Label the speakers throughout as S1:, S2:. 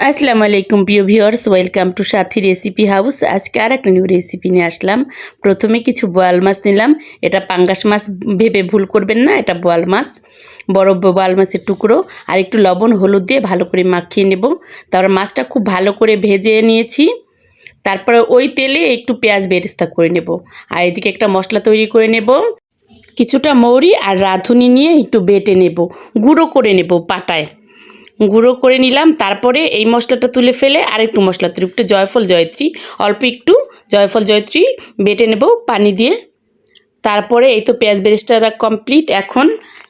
S1: আসসালামু আলাইকুম প্রিয় viewers, welcome to Sathi recipe house. আজকে আর একটা নিউ রেসিপি নিয়ে আসলাম। প্রথমে কিছু বোয়াল মাছ নিলাম। এটা পাঙ্গাস মাছ ভেবে ভুল করবেন না, এটা বোয়াল মাছ, বড় বোয়াল মাছের টুকরো। আর একটু লবণ হলুদ দিয়ে ভালো করে মাখিয়ে নেব। তারপর মাছটা খুব ভালো করে ভেজে নিয়েছি। তারপরে ওই তেলে একটু পেঁয়াজ বেরেস্তা করে নেব। আর এদিকে একটা মশলা তৈরি করে নেব। কিছুটা মৌরি আর রাঁধুনি নিয়ে একটু বেটে নেব, গুঁড়ো করে নেব পাটায়। গুঁড়ো করে নিলাম। তারপরে এই মশলাটা তুলে ফেলে আরেকটু মশলা তুলে, একটু জয়ফল জয়ত্রী, অল্প একটু জয়ফল জয়ত্রী বেটে নেব পানি দিয়ে। তারপরে এই তো পেঁয়াজ বেরেস্তাটা কমপ্লিট। এখন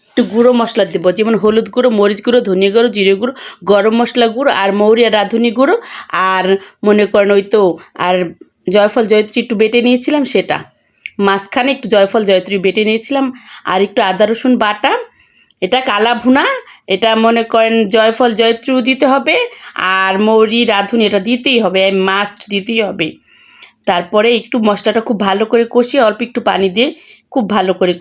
S1: একটু গুঁড়ো মশলা দেবো, যেমন হলুদ গুঁড়ো, মরিচ গুঁড়ো, ধনিয়া গুঁড়ো, জিরে গুঁড়ো, গরম মশলা গুঁড়ো, আর মৌরি আর রাঁধুনি গুঁড়ো, আর মনে করেন ওই তো আর জয়ফল জয়ত্রী একটু বেটে নিয়েছিলাম সেটা, মাঝখানে একটু জয়ফল জয়ত্রী বেটে নিয়েছিলাম, আর একটু আদা রসুন বাটা। এটা কালা ভুনা, এটা মনে করেন জয়ফল জয়ত্রীও দিতে হবে, আর মৌরি রাঁধুনি এটা দিতেই হবে, মাস্ট দিতেই হবে। তারপরে একটু মশলাটা খুব ভালো করে কষিয়ে অল্প একটু পানি দিয়ে খুব ভালো করে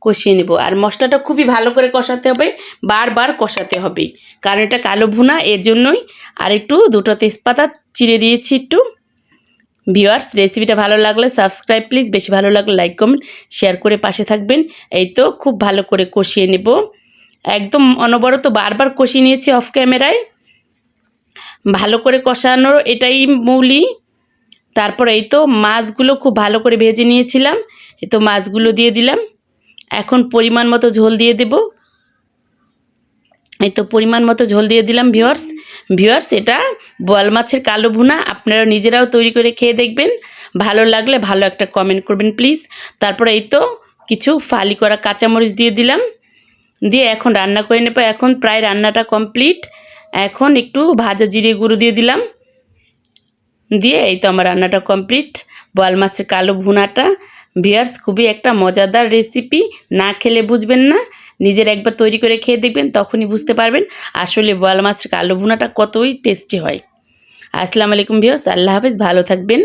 S1: কষিয়ে নেব। আর মশলাটা খুবই ভালো করে কষাতে হবে, বারবার কষাতে হবে, কারণ এটা কালো ভুনা, এর জন্যই। আর একটু দুটো তেজপাতা চিড়ে দিয়েছি একটু। ভিউয়ার্স, রেসিপিটা ভালো লাগলে সাবস্ক্রাইব প্লিজ, বেশি ভালো লাগলে লাইক কমেন্ট শেয়ার করে পাশে থাকবেন। এই তো খুব ভালো করে কষিয়ে নেব, একদম অনবরত বারবার কষিয়ে নিয়েছি অফ ক্যামেরায়। ভালো করে কষানোর এটাই মৌলি। তারপর এই তো মাছগুলো খুব ভালো করে ভেজে নিয়েছিলাম, এই তো মাছগুলো দিয়ে দিলাম। এখন পরিমাণ মতো ঝোল দিয়ে দেব। এই তো পরিমাণ মতো ঝোল দিয়ে দিলাম। ভিউয়ার্স, এটা বোয়াল মাছের কালো ভুনা, আপনারা নিজেরাও তৈরি করে খেয়ে দেখবেন। ভালো লাগলে ভালো একটা কমেন্ট করবেন প্লিজ। তারপরে এই তো কিছু ফালি করা কাঁচামরিচ দিয়ে দিলাম, দিয়ে এখন রান্না করে নেব। এখন প্রায় রান্নাটা কমপ্লিট। এখন একটু ভাজা জিরে গুঁড়ো দিয়ে দিলাম, দিয়ে এই তো আমার রান্নাটা কমপ্লিট, বোয়াল মাছের কালো ভুনাটা। ভিউয়ার্স, খুবই একটা মজাদার রেসিপি, না খেলে বুঝবেন না, নিজের একবার তৈরি করে খেয়ে দেখবেন, তখনই বুঝতে পারবেন আসলে বোয়াল মাছের কালো ভুনাটা কতই টেস্টি হয়। আসসালামু আলাইকুম ভিউয়ার্স, আল্লাহ হাফেজ, ভালো থাকবেন।